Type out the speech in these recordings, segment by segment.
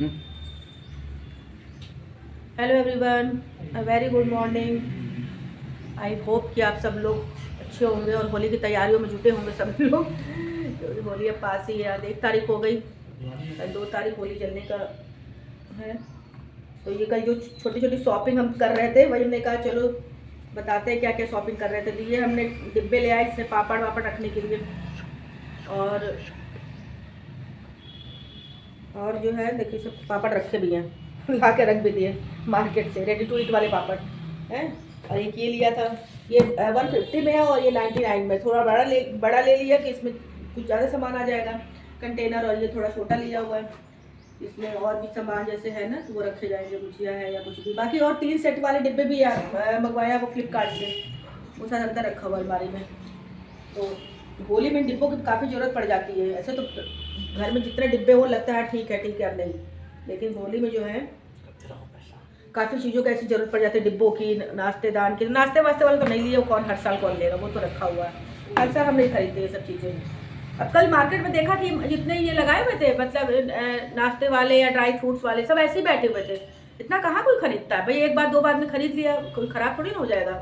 Hello everyone, a very good morning. I hope कि आप सब लोग अच्छे होंगे और होली की तैयारियों में जुटे होंगे सब लोग। क्योंकि होली अब पास ही है, आज 1 तारीख हो गई, कल 2 तारीख होली जलने का है। तो ये कल जो छोटी छोटी शॉपिंग हम कर रहे थे, वही हमने कहा चलो बताते हैं क्या क्या शॉपिंग कर रहे थे। तो ये हमने डिब्बे ले आए इसमें पापड़ वापड़ रखने के लिए, और जो है देखिए सब पापड़ रखे भी हैं। ला के रख भी दिए मार्केट से, रेडी टू ईट वाले पापड़ हैं। और एक ये लिया था, ये 150 में है और ये 99 में। थोड़ा बड़ा ले लिया कि इसमें कुछ ज़्यादा सामान आ जाएगा कंटेनर, और ये थोड़ा छोटा लिया हुआ है, इसमें और भी सामान जैसे है ना तो वो रखे जाएंगे, गुजिया है या कुछ भी। बाकी और 3 सेट वाले डिब्बे भी मंगवाया वो फ्लिपकार्ट से, वो सारा अंदर रखा हुआ अलमारी में। तो होली में डिब्बों की काफ़ी ज़रूरत पड़ जाती है। ऐसे तो घर में जितने डिब्बे हो लगता है ठीक है अब नहीं, लेकिन होली में जो है काफ़ी चीज़ों की ऐसी ज़रूरत पड़ जाती है डिब्बों की, नाश्तेदान की। नाश्ते वास्ते वाले तो नहीं लिए, कौन हर साल कौन लेगा, वो तो रखा हुआ है। हर साल हम नहीं खरीदते ये सब चीज़ें। अब कल मार्केट में देखा कि जितने ये लगाए हुए थे, मतलब नाश्ते वाले या ड्राई फ्रूट्स वाले, सब ऐसे ही बैठे हुए थे। इतना कहाँ कोई खरीदता है भाई, एक बार 2 बार में खरीद लिया कोई ख़राब थोड़ी ना हो जाएगा।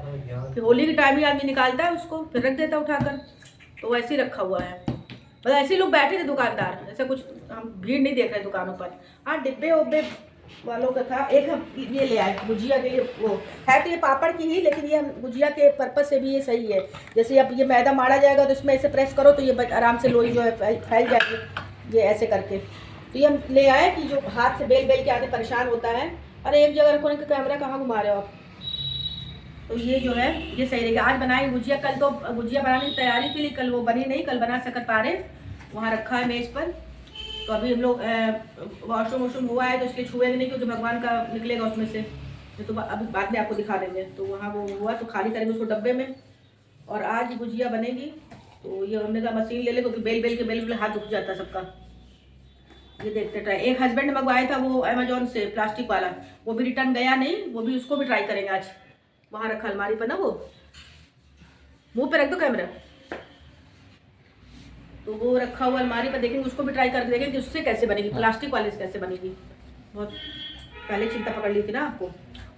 फिर होली के टाइम ही आदमी निकालता है उसको, फिर रख देता उठाकर, तो वैसे ही रखा हुआ है। मतलब ऐसे लोग बैठे थे दुकानदार, ऐसा कुछ हम भीड़ नहीं देख रहे दुकानों पर। हाँ, डिब्बे उब्बे वालों का था। एक हम ये ले आए गुजिया के लिए, वो है तो ये पापड़ की ही, लेकिन ये हम गुजिया के पर्पज से भी ये सही है। जैसे अब ये मैदा मारा जाएगा तो इसमें ऐसे प्रेस करो तो ये आराम से लोई जो है फैल जाएगी, ये ऐसे करके। तो ये हम ले आए कि जो हाथ से बेल बेल के आदमी परेशान होता है। अरे एक जगह रखो, कैमरा कहाँ घुमा रहे हो आप। तो ये जो है ये सही रहेगा। आज बनाई गुजिया, कल तो गुजिया बनाने की तैयारी के लिए, कल वो बनी नहीं, कल बना शक्करपारे, वहाँ रखा है मेज़ पर। तो अभी हम लोग वॉशरूम हुआ है तो इसलिए छुएंगे नहीं, क्योंकि भगवान का निकलेगा उसमें से, तो अभी बाद में आपको दिखा देंगे। तो वहाँ वो हुआ तो खाली करेंगे उसको डब्बे में, और आज गुजिया बनेगी। तो ये हमने कहा मशीन ले ले, क्योंकि बेल बेल हाथ दुख जाता है सबका। ये देखते ट्राई, एक हस्बैंड मंगवाया था वो अमेजोन से प्लास्टिक वाला, वो भी रिटर्न गया नहीं, वो भी उसको भी ट्राई करेंगे आज। वहाँ रखा अलमारी पर ना, वो मुँह पे रख दो कैमरा, तो वो रखा हुआ अलमारी पर, देखेंगे उसको भी ट्राई करके देखेंगे कि उससे कैसे बनेगी, प्लास्टिक वाले से कैसे बनेगी। बहुत पहले चिंता पकड़ ली थी ना आपको।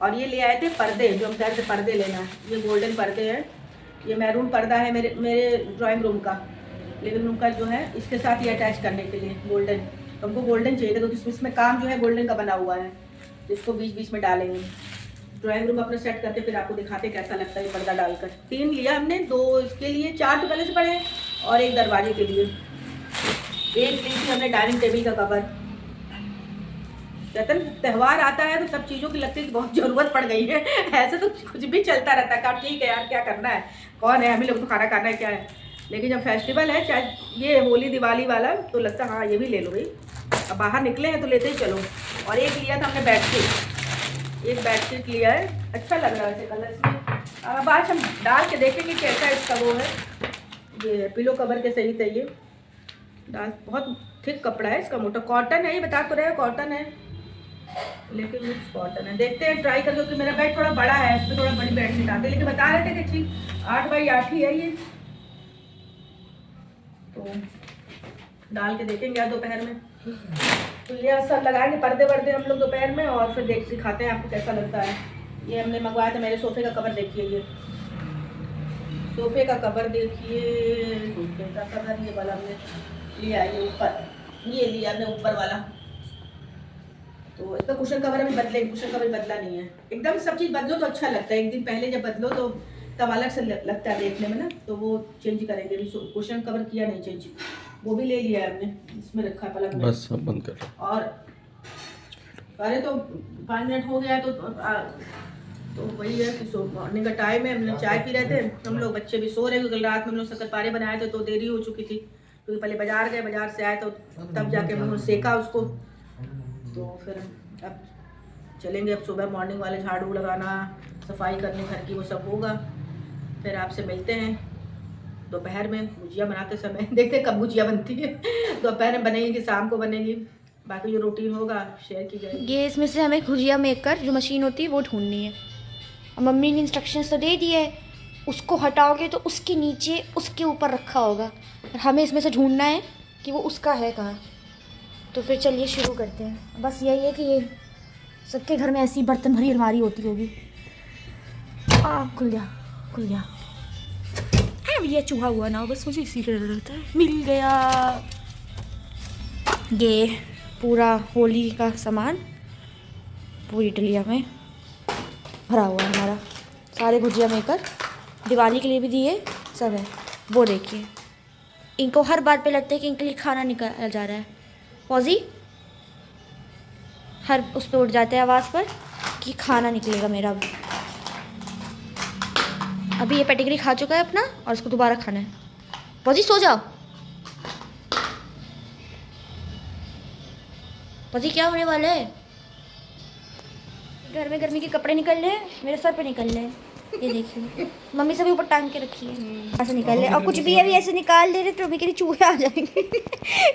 और ये ले आए थे पर्दे, जो हम कह रहे थे पर्दे लेना है, ये गोल्डन पर्दे हैं। ये मैरून पर्दा है मेरे ड्राइंग रूम का, लिविंग रूम का जो है, इसके साथ ये अटैच करने के लिए गोल्डन। तो हमको गोल्डन चाहिए था, क्योंकि इसमें काम जो है गोल्डन का बना हुआ है, इसको बीच बीच में डालेंगे। ड्राइंग रूम अपना सेट करके फिर आपको दिखाते कैसा लगता है ये पर्दा डालकर। 3 लिया हमने, 2 इसके लिए, 4 तो पहले से पड़े और एक दरवाजे के लिए। एक ली थी हमने डाइनिंग टेबल का कवर। कहते हैं त्यौहार आता है तो सब चीज़ों की लगती है बहुत ज़रूरत पड़ गई है। ऐसे तो कुछ भी चलता रहता है, कहा ठीक है यार क्या करना है, कौन है, हम ही लोग तो खाना खाना है क्या है। लेकिन जब फेस्टिवल है, चाहे ये होली दिवाली वाला, तो लगता है हाँ ये भी ले लो भाई, अब बाहर निकले हैं तो लेते ही चलो। और एक लिया था हमने बेडशीट, एक बेडशीट लिया है, अच्छा लग रहा है ऐसे कलर में। अब आज हम डाल के देखेंगे कैसा इसका वो है। ये पिलो कवर के सही थे, ये डाल, बहुत थिक कपड़ा है इसका, मोटा कॉटन है, ये बता तो रहे कॉटन है, लेकिन मिक्स कॉटन है। देखते हैं ट्राई करके, क्योंकि मेरा बेड थोड़ा बड़ा है, इसमें थोड़ा बड़ी बेडशीट आती है, लेकिन बता रहे थे कि ठीक 8 बाई 8 ही है ये। तो डाल के देखेंगे आज दोपहर में। तो ये असर लगाएंगे पर्दे वर्दे हम लोग दोपहर में, और फिर दिखाते हैं आपको कैसा लगता है। ये हमने मंगवाया था, मेरे सोफे का कवर देखिए, ये सोफे का कवर देखिए, सोफे का कवर ये वाला हमने लिया, ये ऊपर ये लिया हमने ऊपर वाला। तो इसका कुशन कवर अभी बदले, कुशन कवर बदला नहीं है एकदम। सब चीज़ बदलो तो अच्छा लगता है, एक दिन पहले जब बदलो तो तब अलग से लगता है देखने में ना, तो वो चेंज करेंगे। अभी कुशन कवर किया नहीं चेंज, वो भी ले लिया है हमने, इसमें रखा है पलक में। बस अब बंद कर। और अरे तो 5 मिनट हो गया तो वही है कि मॉर्निंग का टाइम है, हमने चाय पी रहे थे हम लोग, बच्चे भी सो रहे, क्योंकि रात में हम लोग शक्करपारे बनाए थे तो देरी हो चुकी थी, क्योंकि पहले बाजार गए, बाजार से आए तो तब जाके हम लोगों ने सेका उसको। तो फिर अब चलेंगे, अब सुबह मॉर्निंग वाले झाड़ू लगाना, सफाई करनी घर की, वो सब होगा। फिर आपसे मिलते हैं दोपहर में गुजिया बनाते समय। देखते हैं कब गुजिया बनती है, दोपहर में बनेगी कि शाम को बनेगी, बाकी जो रूटीन होगा शेयर की जाएगी। ये इसमें से हमें गुजिया मेकर जो मशीन होती है वो ढूंढनी है। और मम्मी ने इंस्ट्रक्शंस तो दे दिए है, उसको हटाओगे तो उसके नीचे उसके ऊपर रखा होगा, और हमें इसमें से ढूंढना है कि वो उसका है कहाँ। तो फिर चलिए शुरू करते हैं। बस यही है कि ये सबके घर में ऐसी बर्तन भरी अलमारी होती होगी। खुल गया, खुल गया। ये चूहा हुआ ना, बस मुझे इसी का डर रहता है। मिल गया। ये पूरा होली का सामान पूरी डलिया में भरा हुआ है हमारा। सारे भुजिया मेकर दिवाली के लिए भी दिए सब है। वो देखिए, इनको हर बात पे लगता है कि इनके लिए खाना निकाला जा रहा है। पौजी हर उस पर उठ जाते हैं आवाज़ पर कि खाना निकलेगा मेरा। अभी ये पेडिग्री खा चुका है अपना और उसको दोबारा खाना है। पौजी सो जाओ। पौजी क्या होने वाला है? घर में गर्मी के कपड़े निकल रहे हैं, मेरे सर पे निकल रहे हैं। ये देखिए, मम्मी से भी ऊपर टांग के रखी है, ऐसे निकाल ले। और कुछ भी अभी ऐसे निकाल ले रहे तो अभी के लिए चूहे आ जाएंगे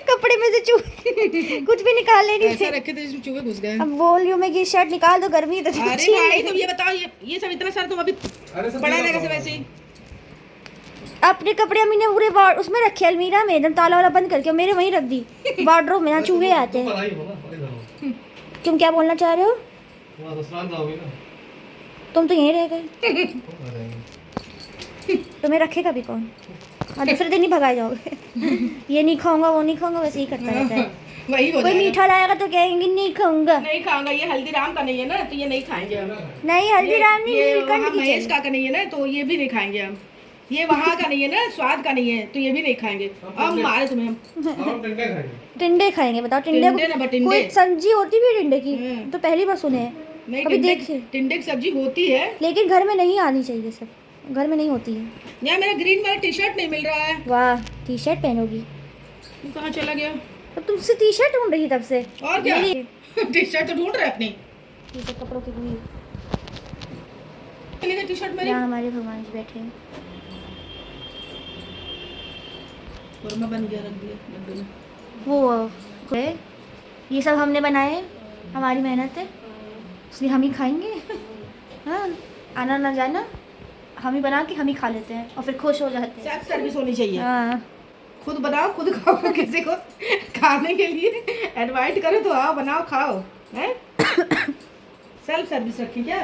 कपड़े में से चूहे कुछ भी निकाल ले ऐसा रखे थे जिसमें चूहे घुस गए। अब बोल रही मैं कि शर्ट निकाल दो, गर्मी तो अरे भाई तुम ये बताओ, ये सब इतना सारा तुम अभी पड़ा रहेगा सब ऐसे ही। अपने कपड़े अम्मी ने पूरे उसमें रखे अलमीरा में, एकदम ताला वाला बंद करके मेरे वहीं रख दी वार्डरोब में। यहाँ चूहे आते हैं। तुम क्या बोलना चाह रहे हो? तुम तो यहीं रह गए। तुम्हें रखेगा भी कौन? और दूसरे दिन ही भगाए जाओगे। ये नहीं खाऊंगा, वो नहीं खाऊंगा, वैसे ही करता रहता है। वही हो कोई मीठा लाएगा तो कहेंगे नहीं खाऊंगा, नहीं खाऊंगा। ये हल्दीराम का नहीं है ना, तो ये नहीं खाएंगे हम। नहीं हल्दीराम नहीं, ये नीलकंठ वहाँ की महेश चाहिए। का नहीं है ना, तो ये भी नहीं खाएंगे हम। ये वहाँ का नहीं है ना, स्वाद का नहीं है, तो ये भी नहीं खाएंगे। अब मारे तुम्हें हम टिंडे खाएंगे। बताओ टिंडे टिंडे ना, टिंडे। कोई सब्जी होती भी है टिंडे की? तो पहली बार सुने हैं। नहीं, अभी टिंडे देखिए, टिंडे की सब्जी होती है, लेकिन घर में नहीं आनी चाहिए। सब घर में नहीं होती है। यार मेरा ग्रीन वाला टी शर्ट नहीं मिल रहा है। वाह, टी शर्ट पहनोगी? कहाँ चला गया? अब तुमसे टी शर्ट ढूंढ रही तब से। और क्या? टी शर्ट तो ढूंढ रहे अपनी। टी शर्ट कपड़ों की पूरी टी शर्ट मेरी। यहाँ हमारे भगवान जी बैठे हैं। कोरमा बन गया, रख दिया डब्बे में। वो ये सब हमने बनाए, हमारी मेहनत है, इसलिए हम ही खाएंगे। हाँ, आना ना जाना, हम ही बना के हम ही खा लेते हैं और फिर खुश हो जाते हैं। सेल्फ सर्विस होनी चाहिए। हाँ, खुद बनाओ खुद खाओ। किसी को खाने के लिए इनवाइट करो तो आओ, बनाओ खाओ, हैं? सेल्फ सर्विस रखी क्या?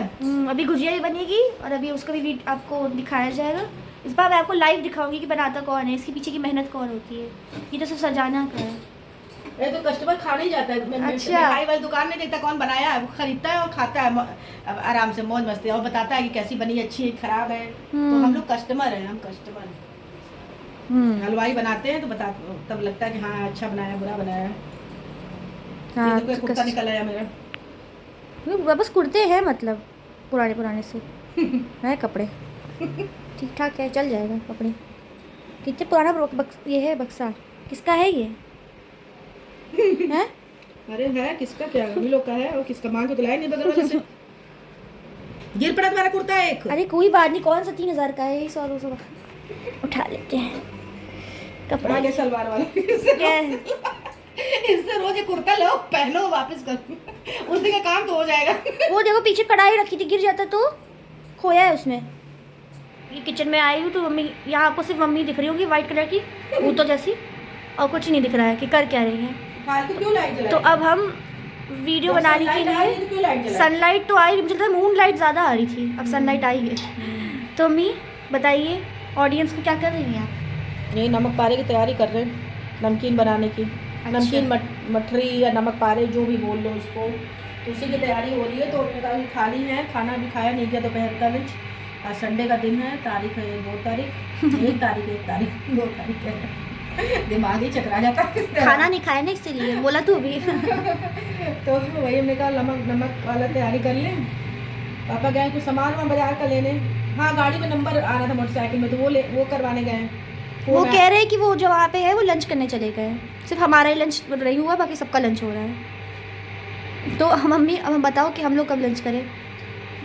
अभी गुजिया भी बनेगी और अभी उसका भी आपको दिखाया जाएगा। इस बार मैं आपको लाइव दिखाऊंगी कि बनाता कौन है, इसके पीछे की मेहनत कौन होती है। ये तो सब सजाना का है। ये तो कस्टमर खाने ही जाता है। अच्छा। मिठाई वाली दुकान में देखता कौन बनाया है, वो खरीदता है और खाता है आराम से मौज मस्ती, और बताता है कि कैसी बनी, अच्छी है खराब है। तो हम लोग कस्टमर हैं, हम कस्टमर हैं। हलवाई बनाते हैं तो बता, तब लगता है कि हाँ अच्छा बनाया बुरा बनाया। हाँ, ये तो कुर्ता निकल आया मेरा। बस कुर्ते हैं, मतलब पुराने से है कपड़े। ठीक ठाक है, चल जाएगा कपड़े। कितने पुराना ये है बक्सा, किसका है ये? हैं? अरे है किसका, क्या हम लोग का है, और किसका मांग के तो लाए नहीं बगल वाले से। गिर पड़ा तुम्हारा कुर्ता है एक। अरे कोई बात नहीं, कौन सा 3000 का है, 100-200 उठा लेते हैं कपड़ा। आगे सलवार वाला क्या है? इससे रोज ये कुर्ता लो, पहनो, वापस कर, उस दिन का काम तो हो जाएगा। वो देखो पीछे कढ़ाई रखी थी, गिर जाता तो खोया है उसमें। ये किचन में आई हूँ तो मम्मी, यहाँ आपको सिर्फ मम्मी दिख रही होगी वाइट कलर की भूतों जैसी, और कुछ नहीं दिख रहा है कि कर क्या रही है। फालतू क्यों लाइट जलाई? तो अब हम वीडियो बनाने के लिए, सनलाइट तो आई, मुझे लगता है मून लाइट ज़्यादा आ रही थी, अब सनलाइट आई है। तो मम्मी बताइए ऑडियंस को क्या कर रही हैं आप? यही नमक पारे की तैयारी कर रहे हैं, नमकीन बनाने की। अच्छा। नमकीन मठरी या नमक पारे जो भी बोल लो उसको, तो उसी की तैयारी हो रही है। तो अभी खाली है, खाना भी खाया नहीं गया दोपहर का लंच। आज संडे का दिन है, तारीख है 2 तारीख, 1 तारीख 1 तारीख 2 तारीख है। दिमाग ही चकरा जाता है। खाना नहीं खाया ना, इसीलिए बोला तू भी। तो वही हमने कहा नमक वाला तैयारी कर लें। पापा गए कुछ सामान वहाँ बाजार का लेने। हाँ, गाड़ी में नंबर आ रहा था मोटरसाइकिल में, तो वो करवाने गए। वो कह रहे हैं कि वो जो वहाँ पे है वो लंच करने चले गए, सिर्फ हमारा ही लंच नहीं हुआ, बाकी सबका लंच हो रहा है। तो मम्मी अब हम बताओ कि हम लोग कब लंच करें?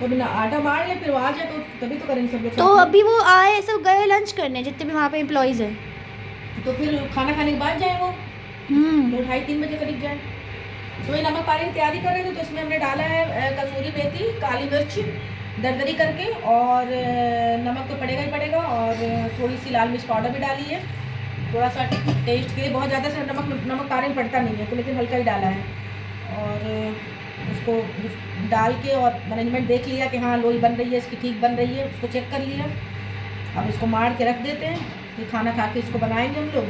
तो बिना आटा मार ले, फिर वो आ जाए तो तभी तो करेंगे सब लोग। तो अभी वो आए, सब गए लंच करने, जितने भी वहाँ पे एम्प्लॉयज़ हैं। तो फिर खाना खाने के बाद जाए वो, 2-2:30-3 बजे करीब जाए। तो वही नमक पानी की तैयारी कर रहे थे, तो इसमें हमने डाला है कसूरी मेथी, काली मिर्च दरदरी करके, और नमक तो पड़ेगा ही पड़ेगा, और थोड़ी सी लाल मिर्च पाउडर भी डाली है। थोड़ा सा टेस्ट के लिए, बहुत ज़्यादा से नमक तारे में पड़ता नहीं है तो, लेकिन हल्का ही डाला है। और उसको डाल के और मैनेजमेंट देख लिया कि हाँ लोई बन रही है, इसकी ठीक बन रही है, उसको चेक कर लिया। अब इसको मार के रख देते हैं, ये खाना खा के इसको बनाएंगे हम लोग।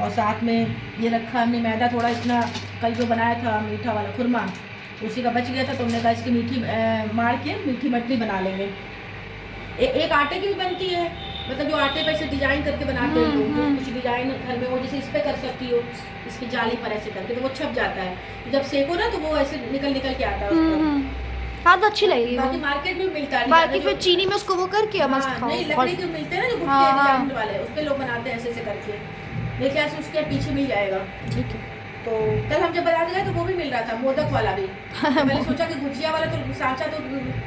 और साथ में ये रखा हमने मैदा थोड़ा, इतना कल जो बनाया था मीठा वाला खुरमा, उसी का बच गया था, तो हमने कहा इसकी मीठी मार के मीठी मठरी बना लेंगे। एक आटे की भी बनती है, मतलब जो आटे पर से डिजाइन करके बनाते हैं लोग, कुछ डिजाइन घर में हो, जैसे इस पे कर सकती हो, इसकी जाली पर ऐसे करके, तो वो छप जाता है। जब सेको ना तो वो ऐसे निकल के आता है उसको। हाँ तो अच्छी लगेगी। बाकी मार्केट में मिलता है, मार्केट में चीनी में उसको वो करके मस्त खाओ। नहीं, लकड़ी के मिलते हैं ना जो गुट्टे डिजाइन वाले, उस पे लोग बनाते हैं ऐसे ऐसे करके। देखिए ऐसे उसके पीछे मिल जाएगा। ठीक है। तो कल हम जब बाजार गए तो वो भी मिल रहा था, मोदक वाला भी। मैंने सोचा कि गुजिया वाला तो सांचा तो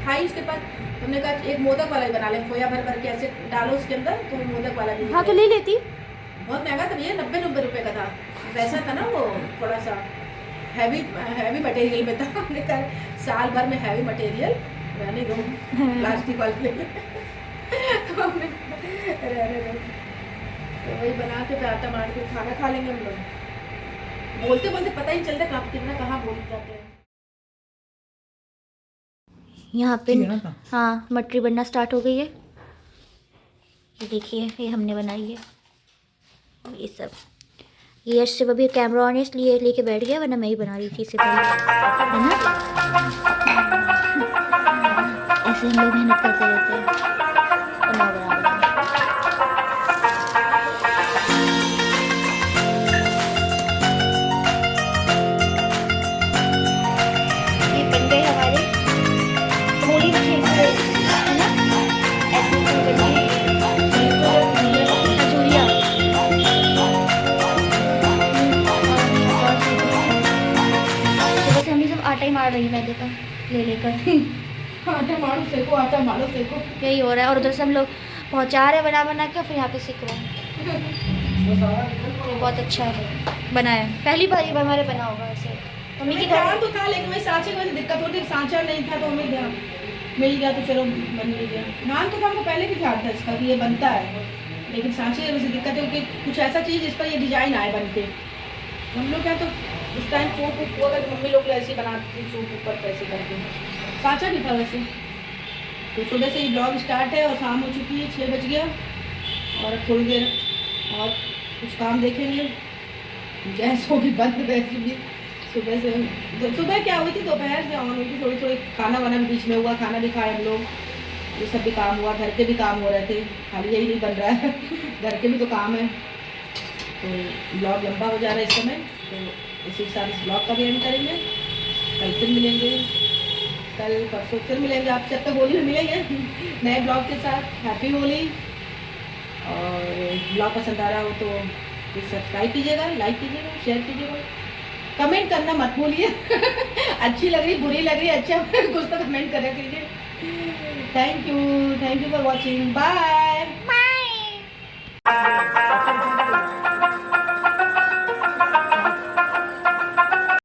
था ही उसके पास, हमने कहा एक मोदक वाला ही बना लें, खोया भर भर के ऐसे डालो उसके अंदर, तो मोदक वाला भी। हाँ तो ले लेती। बहुत महंगा था भैया, 90 रुपये का था। वैसा था ना वो, थोड़ा सा हैवी मटेरियल में था। हमने कहा साल भर में हैवी मटेरियल रहने दो, प्लास्टिक वाले तो हमने रहने दो, तो वही बना के आटा मार के खाना खा लेंगे हम लोग। बोलते बोलते पता ही चलता कहाँ कितना कहाँ बोल जाते हैं। यहाँ पे हाँ मटरी बनना स्टार्ट हो गई है। ये देखिए ये हमने बनाई है ये सब। ये सिर्फ अभी कैमरा ऑन है इसलिए लेके बैठ गया, वरना मैं ही बना रही थी इससे पहले, है ना। ऐसे हम लोग मेहनत करते रहते हैं। ये बन गए हमारे होली में खेलते है ना, ऐसे कचौड़ियाँ। हम ही सब आटा ही मार रही है मैदे का ले लेकर। आटा मारो सेको, आटा मारो सेको, यही हो रहा है। और उधर से हम लोग पहुँचा रहे बना बना के, फिर यहाँ पे सीख रहे हैं। बहुत अच्छा है बना है, पहली बार ये हमारे बना होगा ऐसे। मम्मी की ध्यान तो था, लेकिन वही सांचे की वजह से दिक्कत होती है, सांचा नहीं था तो हमें ध्यान मिल गया तो चलो बन ही गया। नाम तो हमको पहले भी ख्याल था इसका कि ये बनता है, लेकिन सांचे की वजह से दिक्कत है कि कुछ ऐसा चीज़ जिस पर ये डिजाइन आए बन के। हम लोग क्या तो उस टाइम सूप उप हुआ था, मम्मी लोग ऐसे बनाती थी सूप ऊपर कैसे करके, सांचा भी था वैसे। तो सुबह से ही ब्लॉग स्टार्ट है और शाम हो चुकी है, 6 बज गया। और थोड़ी देर और कुछ काम देखेंगे। गैस होगी बंद, वैसे भी सुबह से सुबह क्या हुई थी, दोपहर से ऑन हुई थी, थोड़ी थोड़ी खाना वाना भी बीच में हुआ, खाना भी खाए हम लोग, ये सब भी काम हुआ, घर के भी काम हो रहे थे, खाली यही नहीं बन रहा है घर के भी तो काम है। तो ब्लॉग लंबा हो जा रहा है इस समय, तो इसी के साथ इस ब्लॉग का भी एंड करेंगे। कल फिर मिलेंगे, कल परसों फिर मिलेंगे आपसे, अब तक होली में मिलेंगे नए ब्लॉग के साथ। हैप्पी होली। और ब्लॉग पसंद आ रहा हो तो प्लीज़ सब्सक्राइब कीजिएगा, लाइक कीजिएगा, शेयर कीजिएगा, कमेंट करना मत भूलिए अच्छी लग रही, बुरी लग रही, अच्छा कुछ तो कमेंट करा कीजिए। Thank you for watching, bye.